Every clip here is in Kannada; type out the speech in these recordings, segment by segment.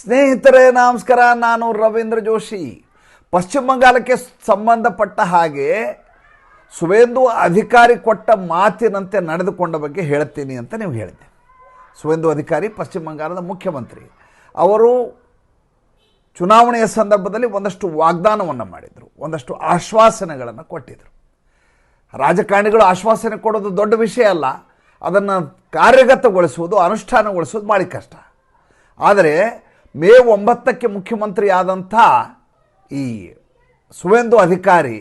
ಸ್ನೇಹಿತರೆ ನಮಸ್ಕಾರ, ನಾನು ರವೀಂದ್ರ ಜೋಶಿ. ಪಶ್ಚಿಮ ಬಂಗಾಳಕ್ಕೆ ಸಂಬಂಧಪಟ್ಟ ಹಾಗೆ ಸುವೇಂದು ಅಧಿಕಾರಿ ಕೊಟ್ಟ ಮಾತಿನಂತೆ ನಡೆದುಕೊಂಡ ಬಗ್ಗೆ ಹೇಳ್ತೀನಿ ಅಂತ ನೀವು ಹೇಳಿದ್ದೆ. ಸುವೇಂದು ಅಧಿಕಾರಿ ಪಶ್ಚಿಮ ಬಂಗಾಳದ ಮುಖ್ಯಮಂತ್ರಿ. ಅವರು ಚುನಾವಣೆಯ ಸಂದರ್ಭದಲ್ಲಿ ಒಂದಷ್ಟು ವಾಗ್ದಾನವನ್ನು ಮಾಡಿದರು, ಒಂದಷ್ಟು ಆಶ್ವಾಸನೆಗಳನ್ನು ಕೊಟ್ಟಿದ್ದರು. ರಾಜಕಾರಣಿಗಳು ಆಶ್ವಾಸನೆ ಕೊಡೋದು ದೊಡ್ಡ ವಿಷಯ ಅಲ್ಲ, ಅದನ್ನು ಕಾರ್ಯಗತಗೊಳಿಸುವುದು, ಅನುಷ್ಠಾನಗೊಳಿಸೋದು ಭಾಳ ಕಷ್ಟ. ಆದರೆ ಮೇ 9ಕ್ಕೆ ಮುಖ್ಯಮಂತ್ರಿ ಆದಂಥ ಈ ಸುವೇಂದು ಅಧಿಕಾರಿ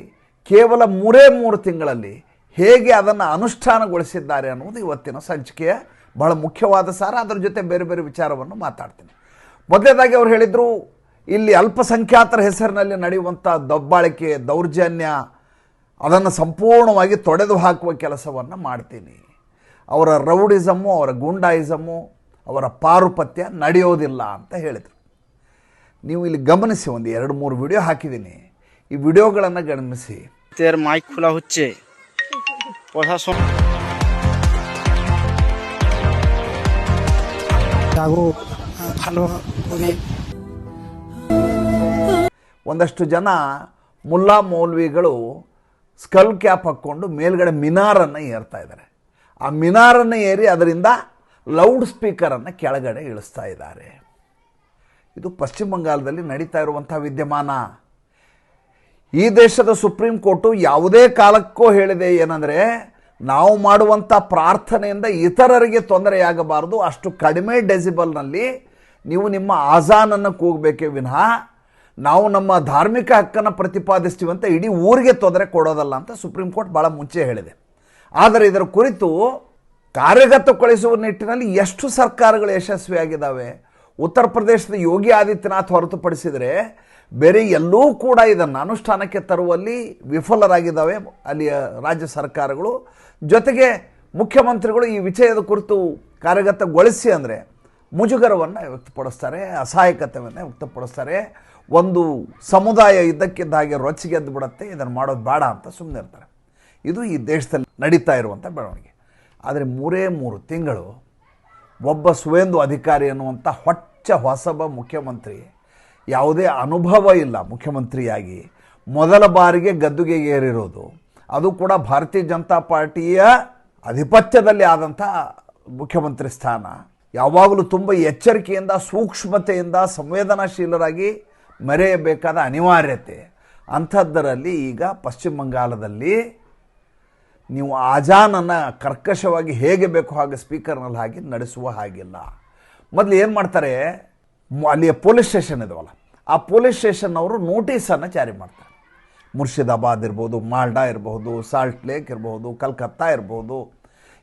ಕೇವಲ 3 ತಿಂಗಳಲ್ಲಿ ಹೇಗೆ ಅದನ್ನು ಅನುಷ್ಠಾನಗೊಳಿಸಿದ್ದಾರೆ ಅನ್ನೋದು ಇವತ್ತಿನ ಸಂಚಿಕೆಯ ಬಹಳ ಮುಖ್ಯವಾದ ಸಾರ. ಅದರ ಜೊತೆ ಬೇರೆ ಬೇರೆ ವಿಚಾರವನ್ನು ಮಾತಾಡ್ತೀನಿ. ಮೊದಲನೇದಾಗಿ ಅವರು ಹೇಳಿದರು, ಇಲ್ಲಿ ಅಲ್ಪಸಂಖ್ಯಾತರ ಹೆಸರಿನಲ್ಲಿ ನಡೆಯುವಂಥ ದಬ್ಬಾಳಿಕೆ, ದೌರ್ಜನ್ಯ ಅದನ್ನು ಸಂಪೂರ್ಣವಾಗಿ ತೊಡೆದು ಹಾಕುವ ಕೆಲಸವನ್ನು ಮಾಡ್ತೀನಿ. ಅವರ ರೌಡಿಸಮ್ಮು, ಅವರ ಗೂಂಡಾಯಿಸಮ್ಮು, ಅವರ ಪಾರುಪತ್ಯ ನಡೆಯೋದಿಲ್ಲ ಅಂತ ಹೇಳಿದರು. ನೀವು ಇಲ್ಲಿ ಗಮನಿಸಿ, ಒಂದು 2-3 ವಿಡಿಯೋ ಹಾಕಿದ್ದೀನಿ. ಈ ವಿಡಿಯೋಗಳನ್ನು ಗಮನಿಸಿ. মাইক খোলা হচ্ছে, প্রশাসন ভালো করে ಒಂದಷ್ಟು ಜನ ಮುಲ್ಲಾ ಮೌಲ್ವಿಗಳು ಸ್ಕಲ್ ಕ್ಯಾಪ್ ಹಾಕ್ಕೊಂಡು ಮೇಲ್ಗಡೆ ಮಿನಾರನ್ನು ಏರ್ತಾ ಇದ್ದಾರೆ. ಆ ಮಿನಾರನ್ನು ಏರಿ ಅದರಿಂದ ಲೌಡ್ ಸ್ಪೀಕರನ್ನು ಕೆಳಗಡೆ ಇಳಿಸ್ತಾ ಇದ್ದಾರೆ. ಇದು ಪಶ್ಚಿಮ ಬಂಗಾಳದಲ್ಲಿ ನಡೀತಾ ಇರುವಂಥ ವಿದ್ಯಮಾನ. ಈ ದೇಶದ ಸುಪ್ರೀಂ ಕೋರ್ಟು ಯಾವುದೇ ಕಾಲಕ್ಕೂ ಹೇಳಿದೆ ಏನಂದರೆ, ನಾವು ಮಾಡುವಂಥ ಪ್ರಾರ್ಥನೆಯಿಂದ ಇತರರಿಗೆ ತೊಂದರೆಯಾಗಬಾರದು, ಅಷ್ಟು ಕಡಿಮೆ ಡೆಸಿಬಲ್ನಲ್ಲಿ ನೀವು ನಿಮ್ಮ ಆಜಾನನ್ನು ಕೂಗಬೇಕೇ ವಿನಃ ನಾವು ನಮ್ಮ ಧಾರ್ಮಿಕ ಹಕ್ಕನ್ನು ಪ್ರತಿಪಾದಿಸ್ತೀವಿ ಅಂತ ಇಡೀ ಊರಿಗೆ ತೊಂದರೆ ಕೊಡೋದಲ್ಲ ಅಂತ ಸುಪ್ರೀಂ ಕೋರ್ಟ್ ಭಾಳ ಮುಂಚೆ ಹೇಳಿದೆ. ಆದರೆ ಇದರ ಕುರಿತು ಕಾರ್ಯಗತಗೊಳಿಸುವ ನಿಟ್ಟಿನಲ್ಲಿ ಎಷ್ಟು ಸರ್ಕಾರಗಳು ಯಶಸ್ವಿಯಾಗಿದ್ದಾವೆ. ಉತ್ತರ ಪ್ರದೇಶದ ಯೋಗಿ ಆದಿತ್ಯನಾಥ್ ಹೊರತುಪಡಿಸಿದರೆ ಬೇರೆ ಎಲ್ಲೂ ಕೂಡ ಇದನ್ನು ಅನುಷ್ಠಾನಕ್ಕೆ ತರುವಲ್ಲಿ ವಿಫಲರಾಗಿದ್ದಾವೆ ಅಲ್ಲಿಯ ರಾಜ್ಯ ಸರ್ಕಾರಗಳು. ಜೊತೆಗೆ ಮುಖ್ಯಮಂತ್ರಿಗಳು ಈ ವಿಷಯದ ಕುರಿತು ಕಾರ್ಯಗತಗೊಳಿಸಿ ಅಂದರೆ ಮುಜುಗರವನ್ನು ವ್ಯಕ್ತಪಡಿಸ್ತಾರೆ, ಅಸಹಾಯಕತೆಯನ್ನು ವ್ಯಕ್ತಪಡಿಸ್ತಾರೆ. ಒಂದು ಸಮುದಾಯ ಇದ್ದಕ್ಕಿದ್ದ ಹಾಗೆ ರೊಚ್ಚಿಗೆದ್ದು ಬಿಡುತ್ತೆ, ಇದನ್ನು ಮಾಡೋದು ಬೇಡ ಅಂತ ಸುಮ್ಮನೆ ಇರ್ತಾರೆ. ಇದು ಈ ದೇಶದಲ್ಲಿ ನಡೀತಾ ಇರುವಂಥ ಬೆಳವಣಿಗೆ. ಆದರೆ 3 ತಿಂಗಳು ಒಬ್ಬ ಸುವೇಂದು ಅಧಿಕಾರಿ ಅನ್ನುವಂಥ ಹೊಸಬ ಮುಖ್ಯಮಂತ್ರಿ, ಯಾವುದೇ ಅನುಭವ ಇಲ್ಲ ಮುಖ್ಯಮಂತ್ರಿಯಾಗಿ, ಮೊದಲ ಬಾರಿಗೆ ಗದ್ದುಗೆ ಏರಿರೋದು, ಅದು ಕೂಡ ಭಾರತೀಯ ಜನತಾ ಪಾರ್ಟಿಯ ಆಧಿಪತ್ಯದಲ್ಲಿ ಆದಂಥ ಮುಖ್ಯಮಂತ್ರಿ ಸ್ಥಾನ. ಯಾವಾಗಲೂ ತುಂಬ ಎಚ್ಚರಿಕೆಯಿಂದ, ಸೂಕ್ಷ್ಮತೆಯಿಂದ, ಸಂವೇದನಾಶೀಲರಾಗಿ ಮೆರೆಯಬೇಕಾದ ಅನಿವಾರ್ಯತೆ. ಅಂಥದ್ದರಲ್ಲಿ ಈಗ ಪಶ್ಚಿಮ ಬಂಗಾಳದಲ್ಲಿ ನೀವು ಆಜಾನನ್ನು ಕರ್ಕಶವಾಗಿ ಹೇಗೆ ಬೇಕೋ ಹಾಗೆ ಸ್ಪೀಕರ್ನಲ್ಲಿ ಹಾಕಿ ನಡೆಸುವ ಹಾಗಿಲ್ಲ. ಮೊದಲು ಏನು ಮಾಡ್ತಾರೆ, ಅಲ್ಲಿಯ ಪೊಲೀಸ್ ಸ್ಟೇಷನ್ ಇದಾವಲ್ಲ, ಆ ಪೊಲೀಸ್ ಸ್ಟೇಷನ್ನವರು ನೋಟಿಸನ್ನು ಜಾರಿ ಮಾಡ್ತಾರೆ. ಮುರ್ಷಿದಾಬಾದ್ ಇರ್ಬೋದು, ಮಾಲ್ಡಾ ಇರ್ಬೋದು, ಸಾಲ್ಟ್ ಲೇಕ್ ಇರ್ಬೋದು, ಕಲ್ಕತ್ತಾ ಇರ್ಬೋದು,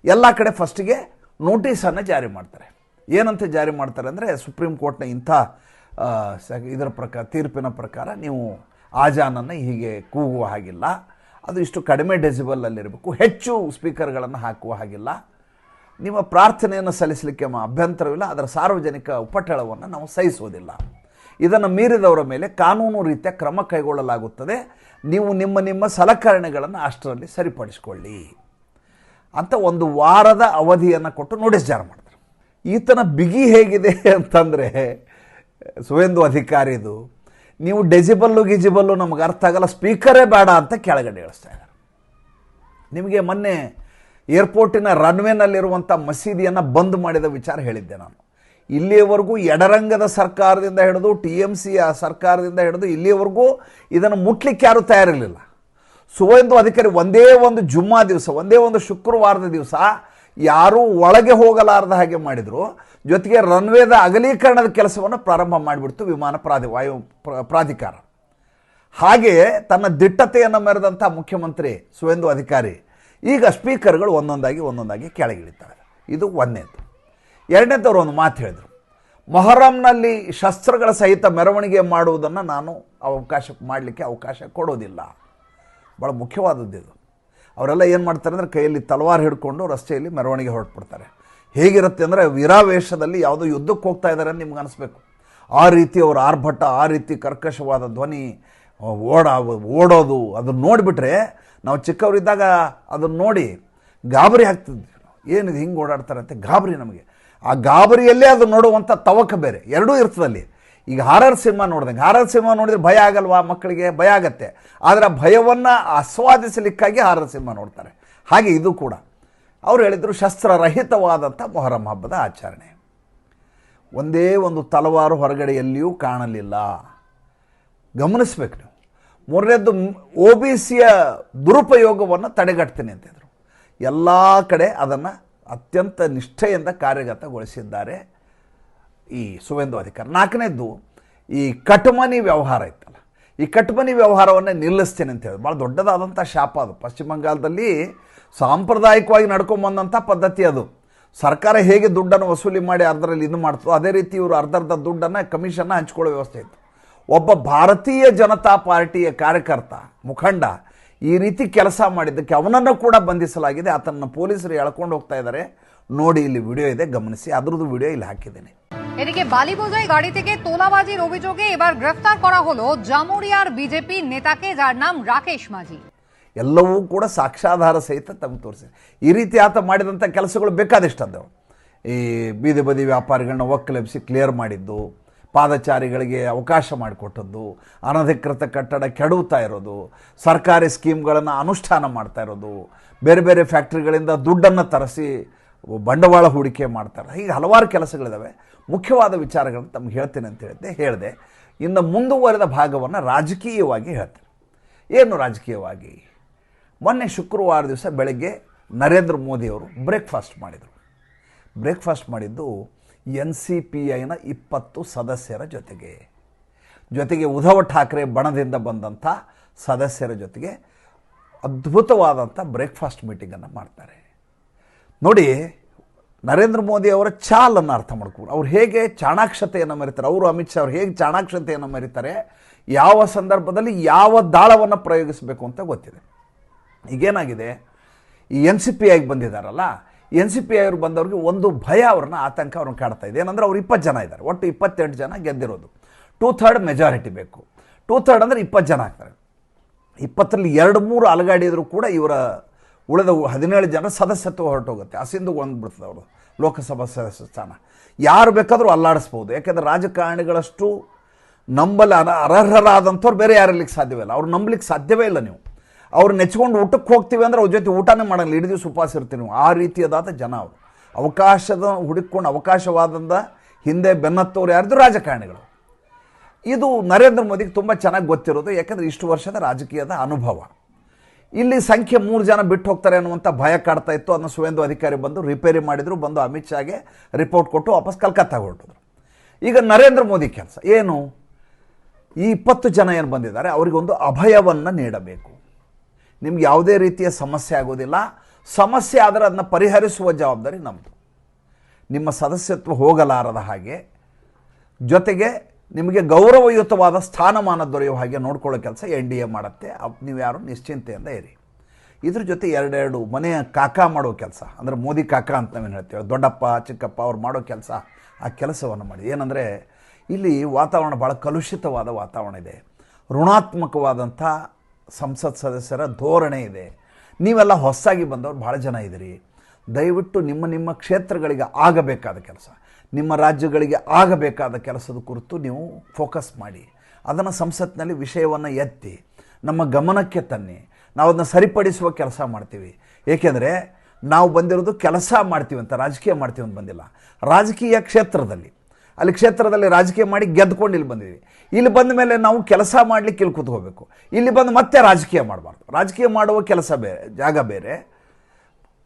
ಎಲ್ಲ ಕಡೆ ಫಸ್ಟಿಗೆ ನೋಟಿಸನ್ನು ಜಾರಿ ಮಾಡ್ತಾರೆ. ಏನಂತ ಜಾರಿ ಮಾಡ್ತಾರೆ ಅಂದರೆ, ಸುಪ್ರೀಂ ಕೋರ್ಟ್ನ ಇಂಥ ಇದರ ಪ್ರಕಾರ, ತೀರ್ಪಿನ ಪ್ರಕಾರ ನೀವು ಆಜಾನನ್ನು ಹೀಗೆ ಕೂಗುವ ಹಾಗಿಲ್ಲ, ಅದು ಇಷ್ಟು ಕಡಿಮೆ ಡೆಸಿಬಲಲ್ಲಿರಬೇಕು, ಹೆಚ್ಚು ಸ್ಪೀಕರ್ಗಳನ್ನು ಹಾಕುವ ಹಾಗಿಲ್ಲ, ನಿಮ್ಮ ಪ್ರಾರ್ಥನೆಯನ್ನು ಸಲ್ಲಿಸಲಿಕ್ಕೆ ಅಭ್ಯಂತರವಿಲ್ಲ, ಅದರ ಸಾರ್ವಜನಿಕ ಉಪಟಳವನ್ನು ನಾವು ಸಹಿಸೋದಿಲ್ಲ, ಇದನ್ನು ಮೀರಿದವರ ಮೇಲೆ ಕಾನೂನು ರೀತಿಯ ಕ್ರಮ ಕೈಗೊಳ್ಳಲಾಗುತ್ತದೆ, ನೀವು ನಿಮ್ಮ ಸಲಕರಣೆಗಳನ್ನು ಅಷ್ಟರಲ್ಲಿ ಸರಿಪಡಿಸಿಕೊಳ್ಳಿ ಅಂತ 1 ವಾರದ ಅವಧಿಯನ್ನು ಕೊಟ್ಟು ನೋಟಿಸ್ ಜಾರಿ ಮಾಡ್ತಾರೆ. ಈತನ ಬಿಗಿ ಹೇಗಿದೆ ಅಂತಂದರೆ, ಸುವೇಂದು ಅಧಿಕಾರಿದು, ನೀವು ಗಿಜಿಬಲ್ಲು ನಮಗೆ ಅರ್ಥ ಆಗಲ್ಲ, ಸ್ಪೀಕರೇ ಬೇಡ ಅಂತ ಕೆಳಗಡೆ ಇಳಿಸ್ತಾ ಇದ್ದಾರೆ. ನಿಮಗೆ ಮೊನ್ನೆ ಏರ್ಪೋರ್ಟಿನ ರನ್ವೇನಲ್ಲಿರುವಂಥ ಮಸೀದಿಯನ್ನು ಬಂದ್ ಮಾಡಿದ ವಿಚಾರ ಹೇಳಿದ್ದೆ ನಾನು. ಇಲ್ಲಿಯವರೆಗೂ ಎಡರಂಗದ ಸರ್ಕಾರದಿಂದ ಹಿಡಿದು TMCಯ ಸರ್ಕಾರದಿಂದ ಹಿಡಿದು ಇಲ್ಲಿಯವರೆಗೂ ಇದನ್ನು ಮುಟ್ಲಿಕ್ಕೆ ಯಾರೂ ತಯಾರಿರಲಿಲ್ಲ. ಸುವೇಂದು ಅಧಿಕಾರಿ ಒಂದೇ ಒಂದು ಜುಮ್ಮಾ ದಿವಸ, ಒಂದೇ ಒಂದು ಶುಕ್ರವಾರದ ದಿವಸ ಯಾರೂ ಒಳಗೆ ಹೋಗಲಾರದ ಹಾಗೆ ಮಾಡಿದರು. ಜೊತೆಗೆ ರನ್ವೇದ ಅಗಲೀಕರಣದ ಕೆಲಸವನ್ನು ಪ್ರಾರಂಭ ಮಾಡಿಬಿಡ್ತು ವಾಯು ಪ್ರಾಧಿಕಾರ. ಹಾಗೆ ತನ್ನ ದಿಟ್ಟತೆಯನ್ನು ಮೆರೆದಂಥ ಮುಖ್ಯಮಂತ್ರಿ ಸುವೇಂದು ಅಧಿಕಾರಿ ಈಗ ಸ್ಪೀಕರ್ಗಳು ಒಂದೊಂದಾಗಿ ಕೆಳಗಿಳಿತಾರೆ. ಇದು 1ನೇದು. 2ನೇದವರು ಒಂದು ಮಾತು ಹೇಳಿದರು, ಮೊಹರಂನಲ್ಲಿ ಶಸ್ತ್ರಗಳ ಸಹಿತ ಮೆರವಣಿಗೆ ಮಾಡುವುದನ್ನು ನಾನು ಮಾಡಲಿಕ್ಕೆ ಅವಕಾಶ ಕೊಡೋದಿಲ್ಲ. ಭಾಳ ಮುಖ್ಯವಾದದ್ದು ಇದು. ಅವರೆಲ್ಲ ಏನು ಮಾಡ್ತಾರೆ ಅಂದರೆ, ಕೈಯಲ್ಲಿ ತಲವಾರು ಹಿಡ್ಕೊಂಡು ರಸ್ತೆಯಲ್ಲಿ ಮೆರವಣಿಗೆ ಹೊರಟ್ಬಿಡ್ತಾರೆ. ಹೇಗಿರುತ್ತೆ ಅಂದರೆ, ವೀರಾವೇಶದಲ್ಲಿ ಯಾವುದೋ ಯುದ್ಧಕ್ಕೆ ಹೋಗ್ತಾ ಇದ್ದಾರೆ ಅಂತ ನಿಮ್ಗೆ ಅನಿಸ್ಬೇಕು. ಆ ರೀತಿ ಅವ್ರ ಆರ್ಭಟ, ಆ ರೀತಿ ಕರ್ಕಶವಾದ ಧ್ವನಿ, ಓಡೋದು, ಅದನ್ನು ನೋಡಿಬಿಟ್ರೆ ನಾವು ಚಿಕ್ಕವರಿದ್ದಾಗ ಅದನ್ನು ನೋಡಿ ಗಾಬರಿ ಆಗ್ತಿದ್ವಿ. ಏನಿದು ಹಿಂಗೆ ಓಡಾಡ್ತಾರೆ ಅಂತ ಗಾಬರಿ ನಮಗೆ. ಆ ಗಾಬರಿಯಲ್ಲೇ ಅದು ನೋಡುವಂಥ ತವಕ ಬೇರೆ, ಎರಡೂ ಇರ್ತದಲ್ಲಿ. ಈಗ ಹಾರರ್ ಸಿನಿಮಾ ನೋಡಿದಂಗೆ, ಹಾರರ್ ಸಿನಿಮಾ ನೋಡಿದ್ರೆ ಭಯ ಆಗಲ್ವಾ ಮಕ್ಕಳಿಗೆ? ಭಯ ಆಗತ್ತೆ. ಆದರೆ ಭಯವನ್ನು ಆಸ್ವಾದಿಸಲಿಕ್ಕಾಗಿ ಹಾರರ್ ಸಿನಿಮಾ ನೋಡ್ತಾರೆ. ಹಾಗೆ ಇದು ಕೂಡ ಅವರು ಹೇಳಿದರು ಶಸ್ತ್ರರಹಿತವಾದಂಥ ಮೊಹರಂ ಹಬ್ಬದ ಆಚರಣೆ. ಒಂದೇ ಒಂದು ತಲವಾರು ಹೊರಗಡೆ ಎಲ್ಲಿಯೂ ಕಾಣಲಿಲ್ಲ. ಗಮನಿಸ್ಬೇಕು ನೀವು. ಮೂರನೇದ್ದು OBCಯ ದುರುಪಯೋಗವನ್ನು ತಡೆಗಟ್ತೀನಿ ಅಂತಿದ್ರು. ಎಲ್ಲ ಕಡೆ ಅದನ್ನು ಅತ್ಯಂತ ನಿಷ್ಠೆಯಿಂದ ಕಾರ್ಯಗತಗೊಳಿಸಿದ್ದಾರೆ ಈ ಸುವೇಂದು ಅಧಿಕಾರಿ. ನಾಲ್ಕನೇದ್ದು ಈ ಕಟ್ಮನಿ ವ್ಯವಹಾರ ಇತ್ತಲ್ಲ, ಈ ಕಟ್ಮನಿ ವ್ಯವಹಾರವನ್ನೇ ನಿಲ್ಲಿಸ್ತೀನಿ ಅಂತ ಹೇಳಿ ಭಾಳ ದೊಡ್ಡದಾದಂಥ ಶಾಪ ಅದು. ಪಶ್ಚಿಮ ಬಂಗಾಳದಲ್ಲಿ ಸಾಂಪ್ರದಾಯಿಕವಾಗಿ ನಡ್ಕೊಂಬಂದಂಥ ಪದ್ಧತಿ ಅದು. ಸರ್ಕಾರ ಹೇಗೆ ದುಡ್ಡನ್ನು ವಸೂಲಿ ಮಾಡಿ ಅರ್ಧರಲ್ಲಿ ಇದು ಮಾಡ್ತೋ ಅದೇ ರೀತಿ ಇವರು ಅರ್ಧರ್ಧ ದುಡ್ಡನ್ನು ಕಮಿಷನ್ನ ಹಂಚ್ಕೊಳ್ಳೋ ವ್ಯವಸ್ಥೆ ಇತ್ತು. ಒಬ್ಬ ಭಾರತೀಯ ಜನತಾ ಪಾರ್ಟಿಯ ಕಾರ್ಯಕರ್ತ ಮುಖಂಡ ಈ ರೀತಿ ಕೆಲಸ ಮಾಡಿದ್ದಕ್ಕೆ ಅವನನ್ನು ಕೂಡ ಬಂಧಿಸಲಾಗಿದೆ. ಆತನ ಪೊಲೀಸರು ಎಳ್ಕೊಂಡು ಹೋಗ್ತಾ ಇದ್ದಾರೆ. ನೋಡಿ, ಇಲ್ಲಿ ವಿಡಿಯೋ ಇದೆ, ಗಮನಿಸಿ. ಅದ್ರದ್ದು ವಿಡಿಯೋ ಇಲ್ಲಿ ಹಾಕಿದ್ದೇನೆ। এদিকে বালিবোঝাই গাড়ি থেকে তোলাবাজির অভিযোগে এবার গ্রেফতার করা হলো জামুরিয়ার বিজেপি নেতাকে, যার নাম রাকেশ মাঝি। ಎಲ್ಲವೂ ಕೂಡ ಸಾಕ್ಷ್ಯಾಧಾರ ಸಹಿತ ತಮಗೆ ತೋರಿಸಿ. ಈ ರೀತಿ ಆತ ಮಾಡಿದಂಥ ಕೆಲಸಗಳು ಬೇಕಾದಷ್ಟದ್ದವು. ಈ ಬೀದಿ ಬದಿ ವ್ಯಾಪಾರಿಗಳನ್ನ ಒಕ್ಕಲೆಬ್ಬಿಸಿ ಕ್ಲಿಯರ್ ಮಾಡಿದ್ದು, ಪಾದಚಾರಿಗಳಿಗೆ ಅವಕಾಶ ಮಾಡಿಕೊಟ್ಟದ್ದು, ಅನಧಿಕೃತ ಕಟ್ಟಡ ಕೆಡವುತ್ತಾ ಇರೋದು, ಸರ್ಕಾರಿ ಸ್ಕೀಮ್ಗಳನ್ನು ಅನುಷ್ಠಾನ ಮಾಡ್ತಾ ಇರೋದು, ಬೇರೆ ಬೇರೆ ಫ್ಯಾಕ್ಟ್ರಿಗಳಿಂದ ದುಡ್ಡನ್ನು ತರಿಸಿ ಬಂಡವಾಳ ಹೂಡಿಕೆ ಮಾಡ್ತಾರೆ. ಹೀಗೆ ಹಲವಾರು ಕೆಲಸಗಳಿದ್ದಾವೆ. ಮುಖ್ಯವಾದ ವಿಚಾರಗಳನ್ನು ತಮಗೆ ಹೇಳ್ತೇನೆ ಅಂತ ಹೇಳಿದೆ. ಇನ್ನು ಮುಂದುವರೆದ ಭಾಗವನ್ನು ರಾಜಕೀಯವಾಗಿ ಹೇಳ್ತೇನೆ. ಏನು ರಾಜಕೀಯವಾಗಿ? ಮೊನ್ನೆ ಶುಕ್ರವಾರ ದಿವಸ ಬೆಳಗ್ಗೆ ನರೇಂದ್ರ ಮೋದಿಯವರು ಬ್ರೇಕ್ಫಾಸ್ಟ್ ಮಾಡಿದರು. ಬ್ರೇಕ್ಫಾಸ್ಟ್ ಮಾಡಿದ್ದು NCPIನ 20 ಸದಸ್ಯರ ಜೊತೆಗೆ ಉದ್ಧವ್ ಠಾಕ್ರೆ ಬಣದಿಂದ ಬಂದಂಥ ಸದಸ್ಯರ ಜೊತೆಗೆ ಅದ್ಭುತವಾದಂಥ ಬ್ರೇಕ್ಫಾಸ್ಟ್ ಮೀಟಿಂಗನ್ನು ಮಾಡ್ತಾರೆ. ನೋಡಿ, ನರೇಂದ್ರ ಮೋದಿ ಅವರ ಚಾಲನ್ನು ಅರ್ಥ ಮಾಡ್ಕೊಂಡು ಅವ್ರು ಹೇಗೆ ಚಾಣಾಕ್ಷತೆಯನ್ನು ಮೆರೀತಾರೆ, ಅವರು ಅಮಿತ್ ಶಾ ಅವರು ಹೇಗೆ ಚಾಣಾಕ್ಷತೆಯನ್ನು ಮೆರೀತಾರೆ, ಯಾವ ಸಂದರ್ಭದಲ್ಲಿ ಯಾವ ದಾಳವನ್ನು ಪ್ರಯೋಗಿಸಬೇಕು ಅಂತ ಗೊತ್ತಿದೆ. ಈಗೇನಾಗಿದೆ, ಈ NCPIಗೆ ಬಂದಿದ್ದಾರಲ್ಲ, NCPI ಅವರು ಬಂದವ್ರಿಗೆ ಒಂದು ಭಯ, ಅವ್ರನ್ನ ಆತಂಕ ಅವ್ರನ್ನ ಕಾಡ್ತಾ ಇದೆ. ಏನಂದರೆ ಅವ್ರು 20 ಜನ ಇದ್ದಾರೆ, ಒಟ್ಟು 28 ಜನ ಗೆದ್ದಿರೋದು. 2/3 ಮೆಜಾರಿಟಿ ಬೇಕು. 2/3 ಅಂದರೆ 20 ಜನ ಆಗ್ತಾರೆ. 20ರಲ್ಲಿ 2-3 ಅಲಗಾಡಿದ್ರು ಕೂಡ ಇವರ ಉಳಿದ 17 ಜನ ಸದಸ್ಯತ್ವ ಹೊರಟೋಗುತ್ತೆ. ಅಸಿಂಧುಗೊಂಡ್ಬಿಡ್ತದೆ ಅವರು ಲೋಕಸಭಾ ಸದಸ್ಯ ಸ್ಥಾನ. ಯಾರು ಬೇಕಾದರೂ ಅಲ್ಲಾಡಿಸ್ಬೋದು. ಯಾಕೆಂದರೆ ರಾಜಕಾರಣಿಗಳಷ್ಟು ನಂಬಲು ಅರ್ಹರಾದಂಥವ್ರು ಬೇರೆ ಯಾರಿರ್ಲಿಕ್ಕೆ ಸಾಧ್ಯವಿಲ್ಲ. ಅವ್ರು ನಂಬಲಿಕ್ಕೆ ಸಾಧ್ಯವೇ ಇಲ್ಲ. ನೀವು ಅವ್ರು ನೆಚ್ಕೊಂಡು ಊಟಕ್ಕೆ ಹೋಗ್ತೀವಿ ಅಂದರೆ ಅವ್ರ ಜೊತೆ ಊಟನೇ ಮಾಡಲ್ಲ, ಇಡೀ ದಿವಸ ಉಪವಾಸ ಇರ್ತೀವಿ ನೀವು. ಆ ರೀತಿಯಾದ ಜನ ಅವರು. ಅವಕಾಶದ ಹುಡುಕೊಂಡು ಅವಕಾಶವಾದಂಥ ಹಿಂದೆ ಬೆನ್ನತ್ತವ್ರು ಯಾರ್ದು? ರಾಜಕಾರಣಿಗಳು. ಇದು ನರೇಂದ್ರ ಮೋದಿಗೆ ತುಂಬ ಚೆನ್ನಾಗಿ ಗೊತ್ತಿರೋದು. ಯಾಕೆಂದರೆ ಇಷ್ಟು ವರ್ಷದ ರಾಜಕೀಯದ ಅನುಭವ. ಇಲ್ಲಿ ಸಂಖ್ಯೆ 3 ಜನ ಬಿಟ್ಟು ಹೋಗ್ತಾರೆ ಅನ್ನುವಂಥ ಭಯ ಕಾಡ್ತಾ ಇತ್ತು. ಅದನ್ನು ಸುವೇಂದು ಅಧಿಕಾರಿ ಬಂದು ರಿಪೇರಿ ಮಾಡಿದರು. ಬಂದು ಅಮಿತ್ ಶಾಗೆ ರಿಪೋರ್ಟ್ ಕೊಟ್ಟು ವಾಪಸ್ ಕಲ್ಕತ್ತಾಗೆ ಹೊರಟಿದ್ರು. ಈಗ ನರೇಂದ್ರ ಮೋದಿ ಕೆಲಸ ಏನು? ಈ 20 ಜನ ಏನು ಬಂದಿದ್ದಾರೆ ಅವರಿಗೊಂದು ಅಭಯವನ್ನು ನೀಡಬೇಕು. ನಿಮ್ಗೆ ಯಾವುದೇ ರೀತಿಯ ಸಮಸ್ಯೆ ಆಗೋದಿಲ್ಲ. ಸಮಸ್ಯೆ ಆದರೆ ಅದನ್ನು ಪರಿಹರಿಸುವ ಜವಾಬ್ದಾರಿ ನಮ್ಮದು. ನಿಮ್ಮ ಸದಸ್ಯತ್ವ ಹೋಗಲಾರದ ಹಾಗೆ, ಜೊತೆಗೆ ನಿಮಗೆ ಗೌರವಯುತವಾದ ಸ್ಥಾನಮಾನ ದೊರೆಯುವ ಹಾಗೆ ನೋಡ್ಕೊಳ್ಳೋ ಕೆಲಸ NDA ಮಾಡುತ್ತೆ. ನೀವು ಯಾರು ನಿಶ್ಚಿಂತೆಯಿಂದ ಇರಿ. ಇದ್ರ ಜೊತೆ 2 ಮನೆಯ ಕಾಕಾ ಮಾಡೋ ಕೆಲಸ, ಅಂದರೆ ಮೋದಿ ಕಾಕಾ ಅಂತ ನಾವೇನು ಹೇಳ್ತೇವೆ, ದೊಡ್ಡಪ್ಪ ಚಿಕ್ಕಪ್ಪ ಅವ್ರು ಮಾಡೋ ಕೆಲಸ, ಆ ಕೆಲಸವನ್ನು ಮಾಡಿ. ಏನಂದರೆ ಇಲ್ಲಿ ವಾತಾವರಣ ಭಾಳ ಕಲುಷಿತವಾದ ವಾತಾವರಣ ಇದೆ. ಋಣಾತ್ಮಕವಾದಂಥ ಸಂಸತ್ ಸದಸ್ಯರ ಧೋರಣೆ ಇದೆ. ನೀವೆಲ್ಲ ಹೊಸದಾಗಿ ಬಂದವರು ಭಾಳ ಜನ ಇದ್ದೀರಿ. ದಯವಿಟ್ಟು ನಿಮ್ಮ ಕ್ಷೇತ್ರಗಳಿಗೆ ಆಗಬೇಕಾದ ಕೆಲಸ, ನಿಮ್ಮ ರಾಜ್ಯಗಳಿಗೆ ಆಗಬೇಕಾದ ಕೆಲಸದ ಕುರಿತು ನೀವು ಫೋಕಸ್ ಮಾಡಿ. ಅದನ್ನು ಸಂಸತ್ನಲ್ಲಿ ವಿಷಯವನ್ನು ಎತ್ತಿ ನಮ್ಮ ಗಮನಕ್ಕೆ ತನ್ನಿ. ನಾವು ಅದನ್ನು ಸರಿಪಡಿಸುವ ಕೆಲಸ ಮಾಡ್ತೀವಿ. ಏಕೆಂದರೆ ನಾವು ಬಂದಿರೋದು ಕೆಲಸ ಮಾಡ್ತೀವಿ ಅಂತ, ರಾಜಕೀಯ ಮಾಡ್ತೀವಿ ಅಂತ ಬಂದಿಲ್ಲ. ರಾಜಕೀಯ ಕ್ಷೇತ್ರದಲ್ಲಿ ರಾಜಕೀಯ ಮಾಡಿ ಗೆದ್ದುಕೊಂಡು ಇಲ್ಲಿ ಬಂದಿದ್ದೀವಿ. ಇಲ್ಲಿ ಬಂದ ಮೇಲೆ ನಾವು ಕೆಲಸ ಮಾಡಲಿಕ್ಕೆ ಇಲ್ಲಿ ಕೂತ್ಕೋಬೇಕು. ಇಲ್ಲಿ ಬಂದು ಮತ್ತೆ ರಾಜಕೀಯ ಮಾಡಬಾರ್ದು. ರಾಜಕೀಯ ಮಾಡುವ ಜಾಗ ಬೇರೆ,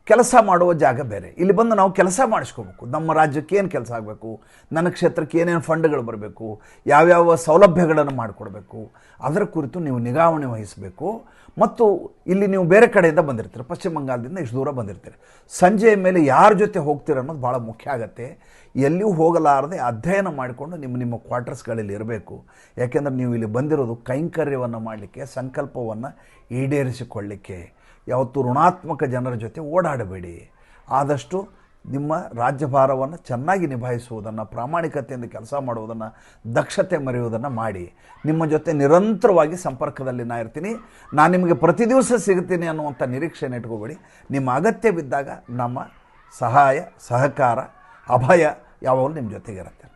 ಕೆಲಸ ಮಾಡುವ ಜಾಗ ಬೇರೆ. ಇಲ್ಲಿ ಬಂದು ನಾವು ಕೆಲಸ ಮಾಡಿಸ್ಕೋಬೇಕು. ನಮ್ಮ ರಾಜ್ಯಕ್ಕೆ ಏನು ಕೆಲಸ ಆಗಬೇಕು, ನನ್ನ ಕ್ಷೇತ್ರಕ್ಕೆ ಏನೇನು ಫಂಡ್ಗಳು ಬರಬೇಕು, ಯಾವ್ಯಾವ ಸೌಲಭ್ಯಗಳನ್ನು ಮಾಡಿಕೊಡ್ಬೇಕು, ಅದರ ಕುರಿತು ನೀವು ನಿಗಾವಣೆ ವಹಿಸಬೇಕು. ಮತ್ತು ಇಲ್ಲಿ ನೀವು ಬೇರೆ ಕಡೆಯಿಂದ ಬಂದಿರ್ತೀರಿ, ಪಶ್ಚಿಮ ಬಂಗಾಳದಿಂದ ಇಷ್ಟು ದೂರ ಬಂದಿರ್ತೀರಿ. ಸಂಜೆಯ ಮೇಲೆ ಯಾರ ಜೊತೆ ಹೋಗ್ತೀರ ಅನ್ನೋದು ಭಾಳ ಮುಖ್ಯ ಆಗುತ್ತೆ. ಎಲ್ಲಿಯೂ ಹೋಗಲಾರದೆ ಅಧ್ಯಯನ ಮಾಡಿಕೊಂಡು ನಿಮ್ಮ ಕ್ವಾರ್ಟರ್ಸ್ಗಳಲ್ಲಿ ಇರಬೇಕು. ಯಾಕೆಂದರೆ ನೀವು ಇಲ್ಲಿ ಬಂದಿರೋದು ಕೈಂಕರ್ಯವನ್ನು ಮಾಡಲಿಕ್ಕೆ, ಸಂಕಲ್ಪವನ್ನು ಈಡೇರಿಸಿಕೊಳ್ಳಲಿಕ್ಕೆ. ಯಾವತ್ತೂ ಋಣಾತ್ಮಕ ಜನರ ಜೊತೆ ಓಡಾಡಬೇಡಿ. ಆದಷ್ಟು ನಿಮ್ಮ ರಾಜ್ಯಭಾರವನ್ನು ಚೆನ್ನಾಗಿ ನಿಭಾಯಿಸುವುದನ್ನು, ಪ್ರಾಮಾಣಿಕತೆಯಿಂದ ಕೆಲಸ ಮಾಡುವುದನ್ನು, ದಕ್ಷತೆ ಮರೆಯುವುದನ್ನು ಮಾಡಿ. ನಿಮ್ಮ ಜೊತೆ ನಿರಂತರವಾಗಿ ಸಂಪರ್ಕದಲ್ಲಿ ನಾ ಇರ್ತೀನಿ. ನಾನು ನಿಮಗೆ ಪ್ರತಿ ದಿವಸ ಸಿಗ್ತೀನಿ ಅನ್ನುವಂಥ ನಿರೀಕ್ಷೆಯನ್ನು ಇಟ್ಕೋಬೇಡಿ. ನಿಮ್ಮ ಅಗತ್ಯ ಬಿದ್ದಾಗ ನಮ್ಮ ಸಹಾಯ, ಸಹಕಾರ, ಅಭಯ ಯಾವಾಗಲೂ ನಿಮ್ಮ ಜೊತೆಗಿರುತ್ತೆ.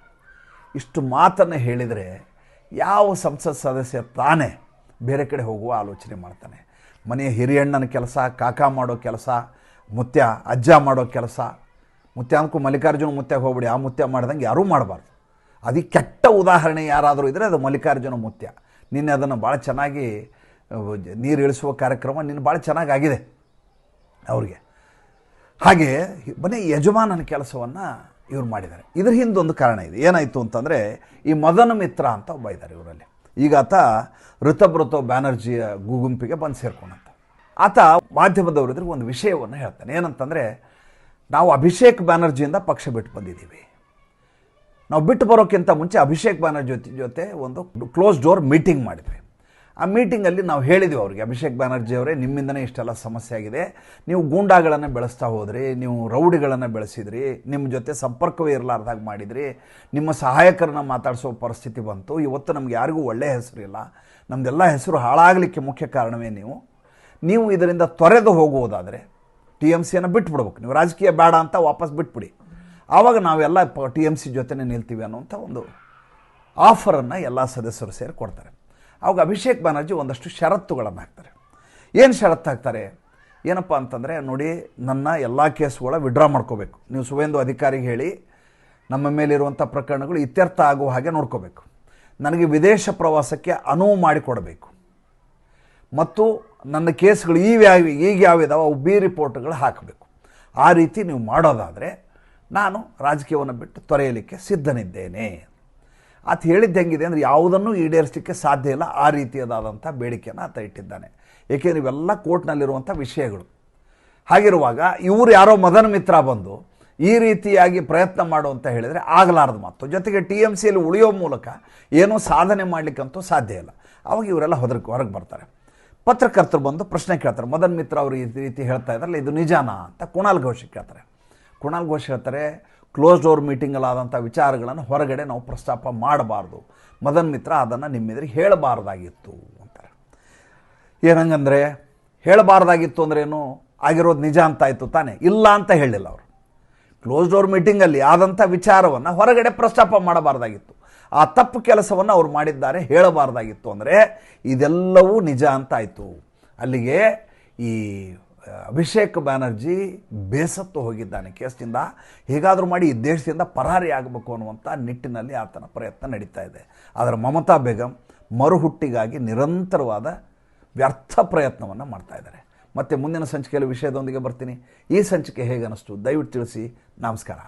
ಇಷ್ಟು ಮಾತನ್ನು ಹೇಳಿದರೆ ಯಾವ ಸಂಸತ್ ಸದಸ್ಯ ತಾನೇ ಬೇರೆ ಕಡೆ ಹೋಗುವ ಆಲೋಚನೆ ಮಾಡ್ತಾನೆ? ಮನೆಯ ಹಿರಿಯಣ್ಣನ ಕೆಲಸ, ಕಾಕ ಮಾಡೋ ಕೆಲಸ, ಮುತ್ಯ ಅಜ್ಜ ಮಾಡೋ ಕೆಲಸ. ಮುತ್ಯ ಅಂದ್ಕೂ ಮಲ್ಲಿಕಾರ್ಜುನ ಮುತ್ಯಾಗ ಹೋಗ್ಬಿಡಿ, ಆ ಮುತ್ಯ ಮಾಡ್ದಂಗೆ ಯಾರೂ ಮಾಡಬಾರ್ದು. ಅದಕ್ಕೆ ಕೆಟ್ಟ ಉದಾಹರಣೆ ಯಾರಾದರೂ ಇದ್ದರೆ ಅದು ಮಲ್ಲಿಕಾರ್ಜುನ ಮುತ್ಯ. ನಿನ್ನೆ ಅದನ್ನು ಭಾಳ ಚೆನ್ನಾಗಿ ನೀರು ಇಳಿಸುವ ಕಾರ್ಯಕ್ರಮ ನಿನ್ನೆ ಭಾಳ ಚೆನ್ನಾಗಾಗಿದೆ ಅವ್ರಿಗೆ. ಹಾಗೆ ಮನೆ ಯಜಮಾನನ ಕೆಲಸವನ್ನು ಇವ್ರು ಮಾಡಿದ್ದಾರೆ. ಇದ್ರ ಹಿಂದೊಂದು ಕಾರಣ ಇದೆ. ಏನಾಯಿತು ಅಂತಂದರೆ, ಈ ಮದನ ಮಿತ್ರ ಅಂತ ಒಬ್ಬ ಇದ್ದಾರೆ ಇವರಲ್ಲಿ. ಈಗ ಆತ ಋತಬ್ರತ ಬ್ಯಾನರ್ಜಿಯ ಗುಂಪಿಗೆ ಬಂದು ಸೇರ್ಕೊಂಡಂತ. ಆತ ಮಾಧ್ಯಮದವ್ರ ಇದ್ರೆ ಒಂದು ವಿಷಯವನ್ನು ಹೇಳ್ತಾನೆ. ಏನಂತಂದರೆ, ನಾವು ಅಭಿಷೇಕ್ ಬ್ಯಾನರ್ಜಿಯಿಂದ ಪಕ್ಷ ಬಿಟ್ಟು ಬಂದಿದ್ದೀವಿ. ನಾವು ಬಿಟ್ಟು ಬರೋಕ್ಕಿಂತ ಮುಂಚೆ ಅಭಿಷೇಕ್ ಬ್ಯಾನರ್ಜಿ ಜೊತೆ ಒಂದು ಕ್ಲೋಸ್ ಡೋರ್ ಮೀಟಿಂಗ್ ಮಾಡಿದ್ವಿ. ಆ ಮೀಟಿಂಗಲ್ಲಿ ನಾವು ಹೇಳಿದ್ವಿ ಅವ್ರಿಗೆ, ಅಭಿಷೇಕ್ ಬ್ಯಾನರ್ಜಿ ಅವರೇ, ನಿಮ್ಮಿಂದನೇ ಇಷ್ಟೆಲ್ಲ ಸಮಸ್ಯೆ ಆಗಿದೆ. ನೀವು ಗೂಂಡಾಗಳನ್ನು ಬೆಳೆಸ್ತಾ ಹೋದ್ರಿ, ನೀವು ರೌಡಿಗಳನ್ನು ಬೆಳೆಸಿದ್ರಿ, ನಿಮ್ಮ ಜೊತೆ ಸಂಪರ್ಕವೇ ಇರಲಾರ್ದಾಗ ಮಾಡಿದ್ರಿ, ನಿಮ್ಮ ಸಹಾಯಕರನ್ನ ಮಾತಾಡಿಸೋ ಪರಿಸ್ಥಿತಿ ಬಂತು. ಇವತ್ತು ನಮ್ಗೆ ಯಾರಿಗೂ ಒಳ್ಳೆಯ ಹೆಸರಿಲ್ಲ, ನಮ್ಮದೆಲ್ಲ ಹೆಸರು ಹಾಳಾಗಲಿಕ್ಕೆ ಮುಖ್ಯ ಕಾರಣವೇ ನೀವು ಇದರಿಂದ ತೊರೆದು ಹೋಗುವುದಾದರೆ TMCಯನ್ನು ಬಿಟ್ಬಿಡ್ಬೇಕು, ನೀವು ರಾಜಕೀಯ ಬೇಡ ಅಂತ ವಾಪಸ್ ಬಿಟ್ಬಿಡಿ, ಆವಾಗ ನಾವೆಲ್ಲ TMC ಜೊತೆನೇ ನಿಲ್ತೀವಿ ಅನ್ನೋಂಥ ಒಂದು ಆಫರನ್ನು ಎಲ್ಲ ಸದಸ್ಯರು ಸೇರಿ ಕೊಡ್ತಾರೆ. ಆವಾಗ ಅಭಿಷೇಕ್ ಬ್ಯಾನರ್ಜಿ ಒಂದಷ್ಟು ಷರತ್ತುಗಳನ್ನು ಹಾಕ್ತಾರೆ. ಏನು ಷರತ್ತು ಹಾಕ್ತಾರೆ? ಏನಪ್ಪ ಅಂತಂದರೆ, ನೋಡಿ, ನನ್ನ ಎಲ್ಲ ಕೇಸುಗಳ ವಿಡ್ರಾ ಮಾಡ್ಕೋಬೇಕು, ನೀವು ಸುವೇಂದು ಅಧಿಕಾರಿಗೆ ಹೇಳಿ ನಮ್ಮ ಮೇಲಿರುವಂಥ ಪ್ರಕರಣಗಳು ಇತ್ಯರ್ಥ ಆಗುವ ಹಾಗೆ ನೋಡ್ಕೋಬೇಕು, ನನಗೆ ವಿದೇಶ ಪ್ರವಾಸಕ್ಕೆ ಅನುವು ಮಾಡಿಕೊಡಬೇಕು, ಮತ್ತು ನನ್ನ ಕೇಸ್ಗಳು ಈಗ ಯಾವಿದಾವೆ ಅವು ಬಿ ರಿಪೋರ್ಟ್ಗಳು ಹಾಕಬೇಕು. ಆ ರೀತಿ ನೀವು ಮಾಡೋದಾದರೆ ನಾನು ರಾಜಕೀಯವನ್ನು ಬಿಟ್ಟು ತೊರೆಯಲಿಕ್ಕೆ ಸಿದ್ಧನಿದ್ದೇನೆ. ಆತ ಹೇಳಿದ್ದು ಹೆಂಗಿದೆ ಅಂದರೆ, ಯಾವುದನ್ನು ಈಡೇರಿಸಲಿಕ್ಕೆ ಸಾಧ್ಯ ಇಲ್ಲ, ಆ ರೀತಿಯದಾದಂಥ ಬೇಡಿಕೆಯನ್ನು ಆತ ಇಟ್ಟಿದ್ದಾನೆ. ಏಕೆಂದರೆ ಇವೆಲ್ಲ ಕೋರ್ಟ್ನಲ್ಲಿರುವಂಥ ವಿಷಯಗಳು. ಹಾಗಿರುವಾಗ ಇವರು ಯಾರೋ ಮದನ ಮಿತ್ರ ಬಂದು ಈ ರೀತಿಯಾಗಿ ಪ್ರಯತ್ನ ಮಾಡು ಅಂತ ಹೇಳಿದರೆ ಆಗಲಾರ್ದು ಮಾತು. ಜೊತೆಗೆ TMCಯಲ್ಲಿ ಉಳಿಯೋ ಮೂಲಕ ಏನೂ ಸಾಧನೆ ಮಾಡಲಿಕ್ಕಂತೂ ಸಾಧ್ಯ ಇಲ್ಲ. ಆವಾಗ ಇವರೆಲ್ಲ ಹೊರಗೆ ಬರ್ತಾರೆ. ಪತ್ರಕರ್ತರು ಬಂದು ಪ್ರಶ್ನೆ ಕೇಳ್ತಾರೆ, ಮದನ್ ಮಿತ್ರ ಅವರು ಈ ರೀತಿ ಹೇಳ್ತಾ ಇದ್ದಾರಲ್ಲ, ಇದು ನಿಜಾನಾ ಅಂತ ಕುಣಾಲ್ ಘೋಷ್ ಕೇಳ್ತಾರೆ. ಕುಣಾಲ್ ಘೋಷ್ ಹೇಳ್ತಾರೆ, ಕ್ಲೋಸ್ ಡೋರ್ ಮೀಟಿಂಗಲ್ಲಾದಂಥ ವಿಚಾರಗಳನ್ನು ಹೊರಗಡೆ ನಾವು ಪ್ರಸ್ತಾಪ ಮಾಡಬಾರ್ದು, ಮದನ್ ಮಿತ್ರ ಅದನ್ನು ನಿಮ್ಮೆದುರಿಗೆ ಹೇಳಬಾರ್ದಾಗಿತ್ತು ಅಂತಾರೆ. ಏನಂಗಂದರೆ, ಹೇಳಬಾರ್ದಾಗಿತ್ತು ಅಂದ್ರೇನು, ಆಗಿರೋದು ನಿಜ ಅಂತಾಯಿತು ತಾನೇ? ಇಲ್ಲ ಅಂತ ಹೇಳಿಲ್ಲ ಅವರು. ಕ್ಲೋಸ್ ಡೋರ್ ಮೀಟಿಂಗಲ್ಲಿ ಆದಂಥ ವಿಚಾರವನ್ನು ಹೊರಗಡೆ ಪ್ರಸ್ತಾಪ ಮಾಡಬಾರ್ದಾಗಿತ್ತು, ಆ ತಪ್ಪು ಕೆಲಸವನ್ನು ಅವ್ರು ಮಾಡಿದ್ದಾರೆ, ಹೇಳಬಾರ್ದಾಗಿತ್ತು. ಅಂದರೆ ಇದೆಲ್ಲವೂ ನಿಜ ಅಂತಾಯಿತು. ಅಲ್ಲಿಗೆ ಈ ಅಭಿಷೇಕ್ ಬ್ಯಾನರ್ಜಿ ಬೇಸತ್ತು ಹೋಗಿದ್ದಾನೆ ಕೇಸ್ನಿಂದ. ಹೇಗಾದರೂ ಮಾಡಿ ಈ ದೇಶದಿಂದ ಪರಾರಿ ಆಗಬೇಕು ಅನ್ನುವಂಥ ನಿಟ್ಟಿನಲ್ಲಿ ಆತನ ಪ್ರಯತ್ನ ನಡೀತಾ ಇದೆ. ಆದರೆ ಮಮತಾ ಬೇಗಂ ಮರುಹುಟ್ಟಿಗಾಗಿ ನಿರಂತರವಾದ ವ್ಯರ್ಥ ಪ್ರಯತ್ನವನ್ನು ಮಾಡ್ತಾ ಇದ್ದಾರೆ. ಮತ್ತು ಮುಂದಿನ ಸಂಚಿಕೆಯಲ್ಲಿ ವಿಷಯದೊಂದಿಗೆ ಬರ್ತೀನಿ. ಈ ಸಂಚಿಕೆ ಹೇಗೆ ಅನ್ನಿಸ್ತು ದಯವಿಟ್ಟು ತಿಳಿಸಿ. ನಮಸ್ಕಾರ.